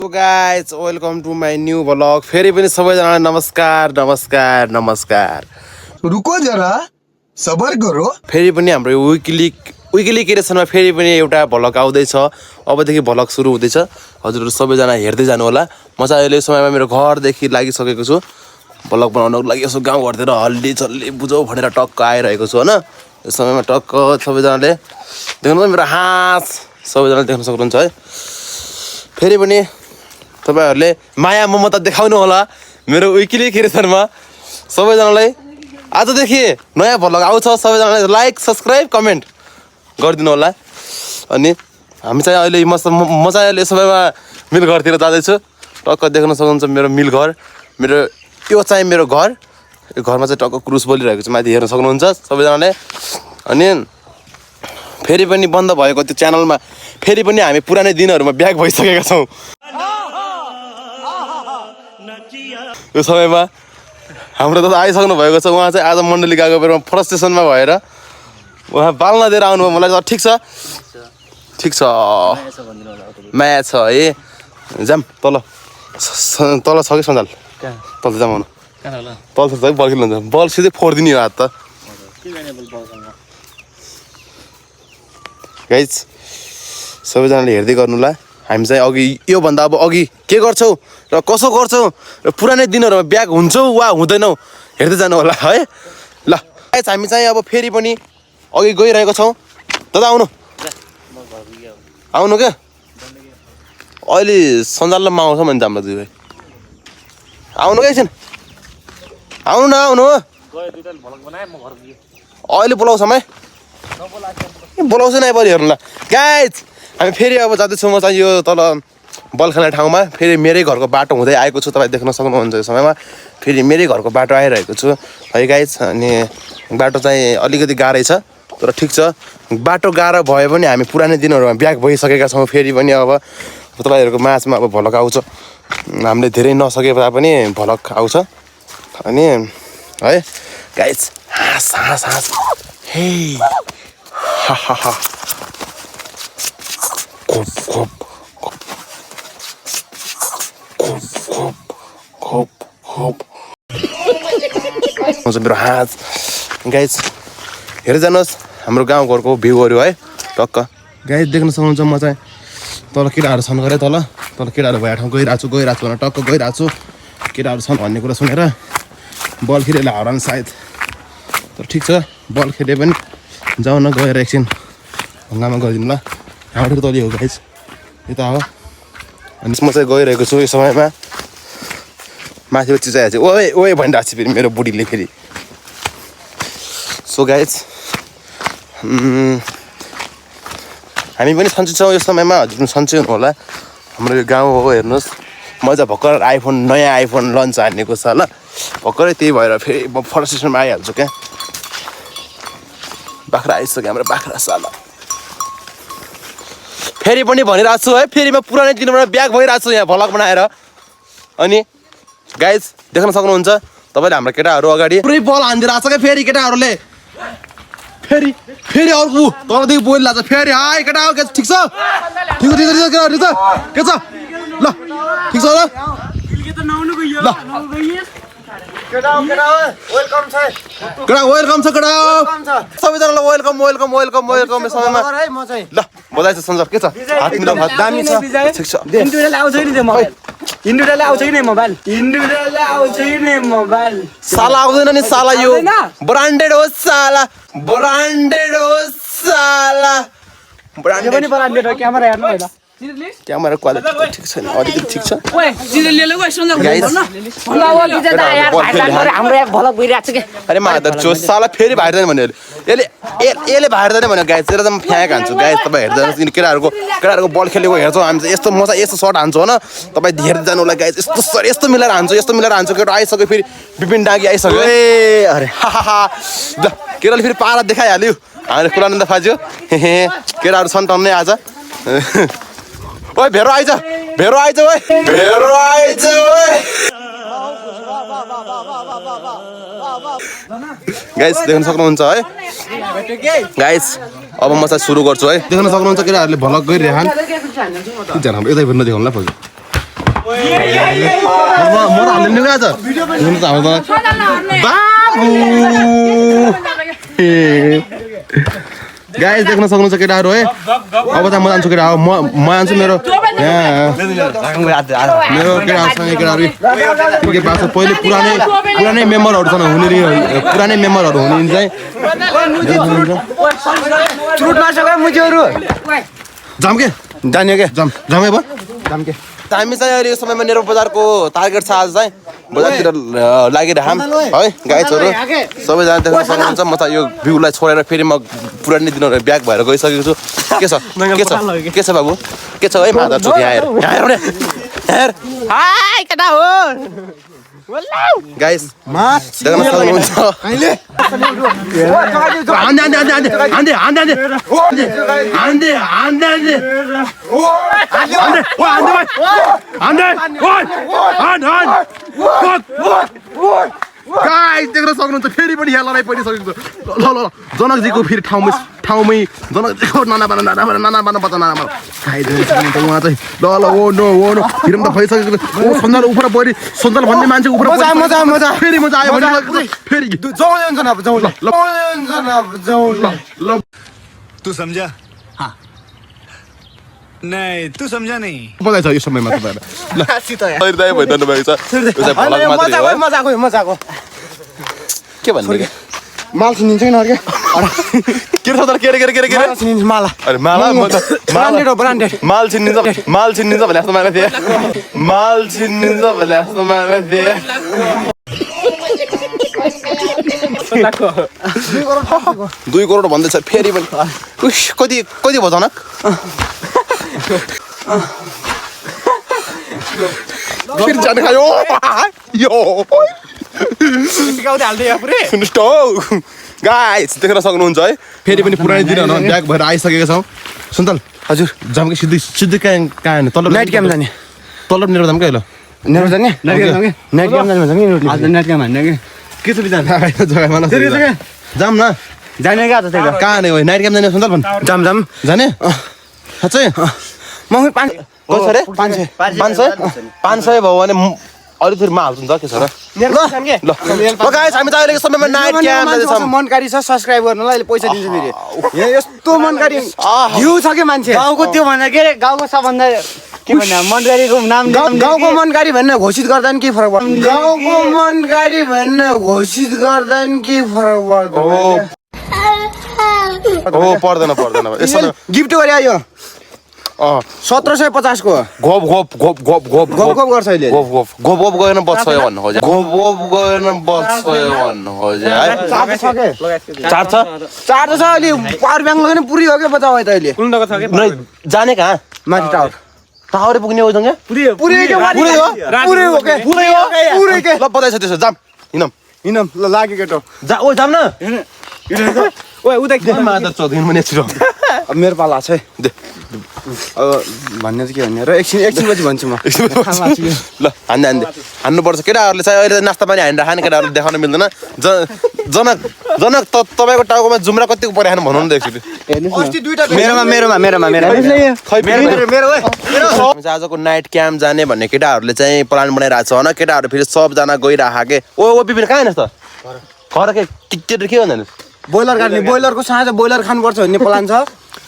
So guys, welcome to my new vlog. फेरि पनि सबैजनालाई नमस्कार नमस्कार नमस्कार. रुको जरा सबर करो. फेरि पनि हाम्रो विकली क्रिएसनमा फेरि पनि एउटा भ्लग आउँदैछ. अबदेखि भ्लग सुरु हुँदैछ. हजुरहरु सबैजना हेर्दै जानु होला. म चाहिँ अहिले समयमा मेरो घरदेखि लागिसकेको छु. भ्लग बनाउनको लागि यसो गाउँ घरतिर हल्ली चल्ली बुझौ भनेर टक्क आइरहेको छु हैन. यस समयमा टक्क सबैजनाले देख्नु मेरो हाँस सबैजनाले देख्न सक्नुहुन्छ है. फेरि पनि तपाईहरुले माया ममता देखाउनु होला मेरो विकली क्रिएसनमा. सबैजनालाई आजदेखि नयाँ भ्लग आउँछ. सबैजनाले लाइक सब्स्क्राइब कमेन्ट गरिदिनु होला. अनि हामी चाहिँ अहिले म चाहिँ अहिले सबैमा मिल घरतिर जाँदैछु. टक्क देख्न सक्नुहुन्छ मेरो मिल घर. मेरो यो चाहिँ मेरो घर. यो घरमा चाहिँ टक्क क्रुस बोलिरहेको छ. माथि हेर्न सक्नुहुन्छ सबैजनाले. अनि फेरि पनि बन्द भएको त्यो च्यानलमा फेरि पनि हामी पुरानै दिनहरुमा ब्याक भइसकेका छौं. यो समयमा हाम्रो त आइसक्नु भएको छ. उहाँ चाहिँ आज मण्डली गएको बेलामा फ्रस्ट्रेसनमा भएर उहाँ बाल्न दिएर आउनु भयो. मलाई ठिक छ ठिक छ माया छ है. जाम तल तल छ कि सञ्जाल तल जाम आउनु तल छ बल खेल्नु. बल सिधै फोडिदिने हो हात त. गाइज सबैजनाले हेर्दै गर्नुला. हामी चाहिँ अघि योभन्दा अब अघि के गर्छौ र कसो गर्छौ र पुरानै दिनहरुमा ब्याक हुन्छौ वा हुँदैनौ हेर्दै जानु होला है. ल गाइज हामी चाहिँ अब फेरि पनि अघि गइरहेको छौं. दादा आउनु आउनु के अहिले सञ्जालमा आउँछ भने जाम दुई भाइ आउनु के एकछिन आउनु न आउनु अहिले बोलाउँछ म बोलाउँछ नै पऱ्यो हेर्नु ल. गाइज हामी फेरि अब जाँदैछौँ. म चाहिँ यो तल बल खेल्ने ठाउँमा फेरि मेरै घरको बाटो हुँदै आएको छु. तपाईँ देख्न सक्नुहुन्छ यो समयमा फेरि मेरै घरको बाटो आइरहेको छु है गाइज. अनि बाटो चाहिँ अलिकति गाह्रै छ तर ठिक छ. बाटो गाह्रो भए पनि हामी पुरानै दिनहरुमा ब्याक भइसकेका छौँ. फेरि पनि अब तपाईहरुको माझमा अब भ्लग आउँछ. हामीले धेरै नसके पनि भ्लग आउँछ. अनि है गाइज हाँस हाँस हाँस हे हा हा हा खोप खोप खोप खोप खोप खोप मेरो हात. गाइज हेर्दै जानुहोस् हाम्रो गाउँघरको भ्यूहरू है. टक्क गाइज देख्न सक्नुहुन्छ. म चाहिँ तल केटाहरू छन् गरे तल केटाहरू भए ठाउँ गइरहेको छु भनेर टक्क गइरहेको छु. केटाहरू छन् भन्ने कुरा सुनेर बल खेलेर हराउनु सायद तर ठिक छ. बल खेले पनि जाउँ न गएर एकछिन हङ्गामा गरिदिनु ल. यहाँबाट तलि हो गाइज यता हो. अनि म चाहिँ गइरहेको छु यो समयमा. माथि चिचाइहाल्छ ओए ओए भनिरहेको छु फेरि मेरो बुढीले फेरि. सो गाइज हामी पनि सन्चै छौँ यो समयमा. हजुर पनि सन्चै हुनु होला. हाम्रो यो गाउँ हो हेर्नुहोस्. म चाहिँ भर्खर नयाँ आइफोन लन्च हानेको छ ल. भर्खरै त्यही भएर फेरि फ्रस्ट्रेसनमा आइहाल्छु क्या. बाख्रा आइसक्यो हाम्रो बाख्रा साला. फेरि पनि भनिरहेको छु है फेरि म पुरानै दिनमा ब्याक भइरहेको छु यहाँ भ्लग बनाएर. अनि गाइज देख्न सक्नुहुन्छ तपाईँले हाम्रो केटाहरू अगाडि पुरै बल हानिदिरहेको छ क्या. फेरि केटाहरूले फेरि फेरि अर्को तलदेखि बोलिरहेको छ फेरि. हाई केटा हो ठिक छ ठिक छ केटाहरू के छ ल ठिक छ ल केटा वेलकम छ केटा सबैजनालाई वेलकम वेलकम वेलकम वेलकम. समयमा ल बधाई छ सञ्जब के छ हात मिलाउ हात दामी छ ठिक छ. इन्डिभिजुअल आउँछ कि नि मोबाइल इन्डिभिजुअल आउँछ कि नि मोबाइल इन्डिभिजुअल आउँछ कि नि मोबाइल साला आउँदैन नि साला. यो ब्रान्डेड हो साला ब्रान्डेड हो साला ब्रान्डेड पनि ब्रान्डेड हो. क्यामेरा हेर्नु पहिला क्यामेरा क्वालिटी ठिक छैन अलिकति ठिक छ. हाम्रो भ्लग भइरहेको छ कि अरे माधव जो साला फेरि भाइर जाने भन्यो यसले भाइर जाने भन्यो. गाइज त्यसलाई त म फ्याँक हान्छु. गाइज तपाईँ हेर्दै जानुहोस्. केटाहरूको बल खेलेको हेर्छौँ हामी चाहिँ. यस्तो म चाहिँ यस्तो सर्ट हान्छु होइन तपाईँ हेर्दै जानु होला. गाइज यस्तो मिलाएर हान्छु केटा आइसक्यो फेरि विपिन डाँगी आइसक्यो. ए अरे हा हा हा ल केटाले फेरि पारा देखाइहाल्यो. हामीले कुलानन्द फाज्यो केटाहरू छन् टन्नै आज. ओए भेरो आइज ओए भेरो आइज ओए. गाइस देख्न सक्नुहुन्छ है गाइस अब म चाहिँ सुरु गर्छु है देख्न सक्नुहुन्छ केटाहरुले भ्लग गरिरहन एकजना यतै भेट्न देखाउनुला म त हाल्दैन नि आज हुनु त हाम्रो गाइस देख्न सक्नुहुन्छ केटाहरू है अब त म जान्छु केटा म जान्छु मेरो मेरो केटाहरूसँग केटाहरू के पाएको छ पहिले पुरानै मेम्बरहरू छन् हुने पुरानै मेम्बरहरू हुने चाहिँ जाम के जान्यो के जामै भयो हामी चाहिँ अहिले यो समयमा नेरो बजारको टार्गेट छ आज चाहिँ बजारतिर लागिरहम है गाइजहरू सबैजना देख्न सक्नुहुन्छ म त यो भ्यूलाई छोडेर फेरि म पुरानै दिनहरू ब्याक भएर गइसकेको छु के छ बाबु के छ है माधव चोक यहाँ हाय केटा हो गाइस देख्न सक्नुहुन्छ गाइस देख्न सक्नुहुन्छ फेरि पनि यहाँ लडाइँ परिसकेको छ ल जनकजीको फेरि ठाउँमै जनकजीको नाना बच्चा खाइदिनु सक्नुहुन्छ उहाँ चाहिँ ल ओ नो फिल्म त भइसकेको ओ सञ्जाल उपर परि सञ्जाल भन्ने मान्छे उपर मजा फेरि मजा आयो भने फेरि जाउँ तू समझा हाँ नहीं तू समझा नहीं बधाई छ यो समयमा तपाईँलाई ल भइरहनु भएको छ मजाको के भन्ने माल छिनिन्छ नि अर्के के छ तर के छिनिन्छ माला अरे माला ब्रान्डेड माल छिनिन्छ भने जस्तो माला थिए माल छिनिन्छ भने जस्तो माला थिए 2 करोड भन्दैछ फेरि पनि कति भयो जनक फेरि जाने खायो यो सुन्नुहोस् त गाइस देख्न सक्नुहुन्छ है फेरि पनि पुरानो दिनहरू ब्याक भएर आइसकेका छौँ सुन्तल हजुर जामकै सिधै कहाँ तलब नाइट क्याम्प जाने तलब नेरो जाम कहिले नेरो जाने नाइट क्याम्प जाने भन्छ नि आज नाइट क्याम्प हान्ने कि के छ बिचार जग्गामा जाम न जाने क्या त त्यही कहाँ नै नाइट क्याम्प जाने सुन्तल भन् जाम जाने साँच्चै म 500 भयो भने अरू फेरि म हाल्छु नि त के छ र ल गाइस हामी त अहिलेको समयमा नाइट क्याम्प जाँदैछौँ मनकारी छ सब्स्क्राइब गर्नुलाई अहिले पैसा दिन्छ फेरि यहाँ यस्तो मनकारी भ्यू छ के मान्छे गाउँको त्यो भन्दा के अरे गाउँको सबभन्दा के भन्ने मनकारीको नाम गाउँको मनकारी भनेर घोषित गर्दा नि के फरक पर्छ गाउँको मनकारी भनेर घोषित गर्दा नि के फरक पर्छ पर्दैन यसो गिफ्ट गरे आयो 1750 को गोप गर्छ अहिले गोप गएन बच्छ भन्नु खोजे गोप गएन बच्छ भन्नु खोजे है चार छ अहिले पावर ब्याङ्क लगेन पुरै हो के बच्चा त अहिले कुन जग्गा छ के जाने कहाँ माथि टावर पुग्ने हो जङ्गा पुरै के ल बधाई छ त्यसो जाम हिँडम ल लाग्यो केटो जाम न ओए उता मादर चौधरी पनि छिटो मेरो पाला छ है अब भन्ने चाहिँ के भन्ने र एकछिन पछि भन्छु म ल हान्नुपर्छ केटाहरूले चाहिँ अहिले नास्ता पानी हानेर खाने केटाहरूले देखाउन मिल्दैन जनक तपाईँको टाउकोमा जुम्रा कतिको पऱ्यो खानु भन्नु न एकचोटि मेरोमा आजको नाइट क्याम्प जाने भन्ने केटाहरूले चाहिँ प्लान बनाइरहेको छ होइन केटाहरू फेरि सबजना गइरहेको के ओ बिपिन कहाँ हेर्नुहोस् त घर के भन्दैन ब्रोइलर काट्ने ब्रोइलरको साँझ ब्रोइलर खानुपर्छ भन्ने प्लान छ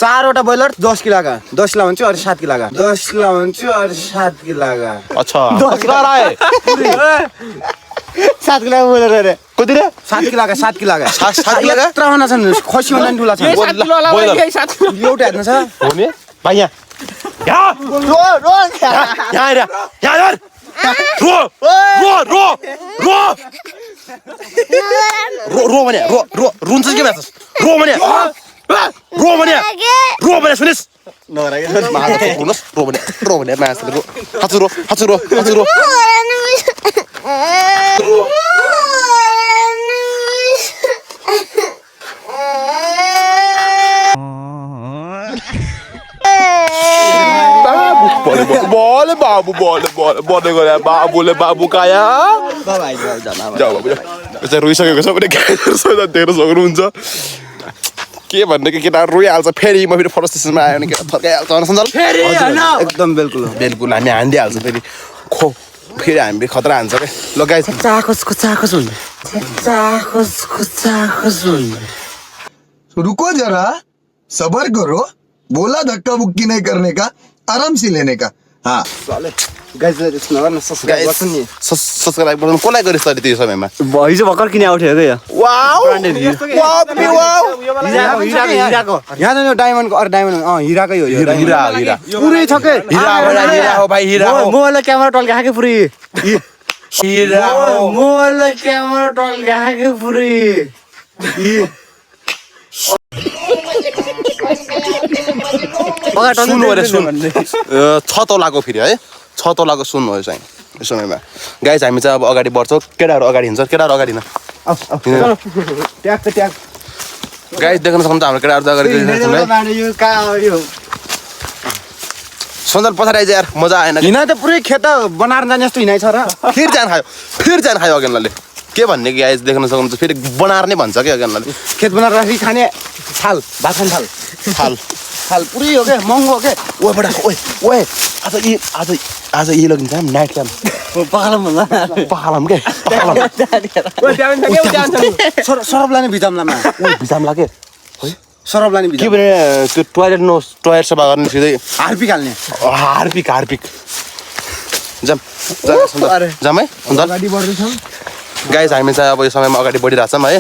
4वटा ब्रोइलर 10 किलोका 10 किलो भन्छु अरू 7 किलोका 10 किलो भन्छु अरू 7 किलोका अच्छा 10 किलो आए 7 किलो ब्रोइलर अरे कति रे 7 किलोका 7 किलोका 7 किलोका यत्रो छन् खसी भन्दा ठुला छ 7 किलो वाला एउटा हेर्नु छ हो नि भाइ यहाँ रो भने रुन्छ के भन्छ रो भने सुनिस् रो भने मासले रो बोले बाबू बोले गरे बाबु काया जाऊ बाबु चाहिँ रोइसकेको छ भने गाइजहरु देख्न सक्नुहुन्छ के भन्ने के केटा रोइहाल्छ फेरि म फेरि फर्स्ट स्टेसनमा आयो भने के थर्काइहाल्छ सञ्जाल फेरि हैन एकदम बिल्कुल हामी हान्दिहाल्छ फेरि खो फेरि हामीले खतरा हान्छ क्या ल गाइस रुको जरा सबर करो बोला धक्का बुक्की नहीं करने का आराम से लेने का हाँ गाइजले त्यस्तो नगर न सब्स्क्राइब गर्छ नि सब्सक्राइब गर्नु कसलाई गरिस् तैँले त्यो समयमा हिजो भर्खर किने आउँथ्यो क्या वाउ वाउ हिराको यहाँ त यो डायमन्डको अरू डायमन्ड हिराकै हो यो हिरा हिरा पुरै छ के हिरा हो भाइ हिरा हो मोबाइललाई क्यामेरा टल्के खाके पुरै हिरा हो मोबाइललाई क्यामेरा टल्के खाके पुरै सुन अरे सुन 6 तोलाको फेरि है 6 तोलाको सुन हो यो चाहिँ यो समयमा गाइस हामी चाहिँ अब अगाडि बढ्छौँ केटाहरू अगाडि हिँड्छ केटाहरू अगाडि न ट्याग गाइस देख्न सक्नुहुन्छ हाम्रो केटाहरू चाहिँ अगाडि गइरहेको छ है सन्दल पछाडि आइज यार मजा आएन हिँड त पुरै खेत बनाएर जाने जस्तो हिँडाइ छ र फेरि जान खायो अगेनलाले के भन्ने कि गाइस देख्न सक्नुहुन्छ फेरि बनाएर नै भन्छ कि अगेनलाले खेत बनाएर राखी खाने थाल भात खाने थाल थाल पुरै हो क्या महँगो हो क्या ओए बडा ओए आज यी लगिन्छ नाइट क्याम्प पखालम भन्दा पखालम के सरब लाने भिजामलामा भिजाम लाग्यो सरब लाने के भिजाम भने त्यो टोयलेट सफा गर्ने सिधै हार्पिक हाल्ने हार्पिक जाम है अगाडि बढ्दैछौँ गाइस हामी चाहिँ अब यो समयमा अगाडि बढिरहेछौँ है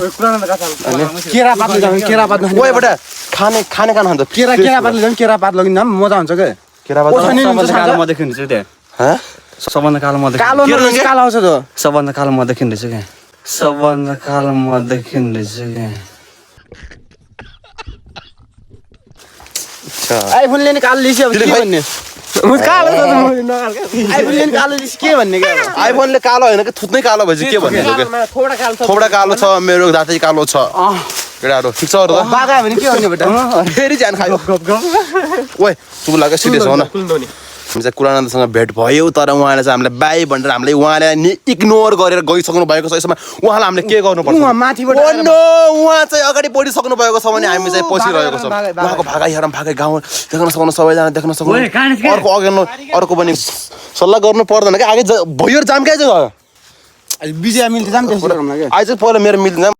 केरा पात लैजाउँ केरा पात ओए बडा खाने खान्छ केरा पात लैजाउँ केरा पात लगिन मजा हुन्छ क्या केरा पात कालो म देखिँदैछ त्यहाँ सबभन्दा कालो म कालो कालो आउँछ त सबभन्दा कालो म देखिँदैछ क्या सबभन्दा कालो म देखिँदैछ क्या आइफोन लिने कालो लिसी अब के भन्ने कालो आइफोन लिने कालो लिसी के भन्ने क्या आइफोनले कालो होइन कि थुत्नै कालो भएपछि के भन्ने थोडा कालो छ मेरो जातै कालो छ केटाहरू ठिक छ अरू त बागा भने के गर्ने बेटा फेरि जान खायो ओए चुप लाग्यो सिरियस हो न हामी चाहिँ कुरानन्दसँग भेट भयो तर उहाँले चाहिँ हामीलाई बाई भनेर हामीले उहाँले इग्नोर गरेर गइसक्नु भएको छ यसमा उहाँलाई हामीले के गर्नुपर्छ माथिबाट उहाँ चाहिँ अगाडि बढिसक्नु भएको छ भने हामी चाहिँ पसिरहेको छौँ उहाँको भागै गाउँ देख्न सक्नु सबैजना देख्न सक्नु अर्को अगाडि अर्को पनि सल्लाह गर्नु पर्दैन क्या आगे भयो जाम क्या चाहिँ बिजिया मिल्छ जाम त्यसो आइज पहिला मेरो मिल्दैन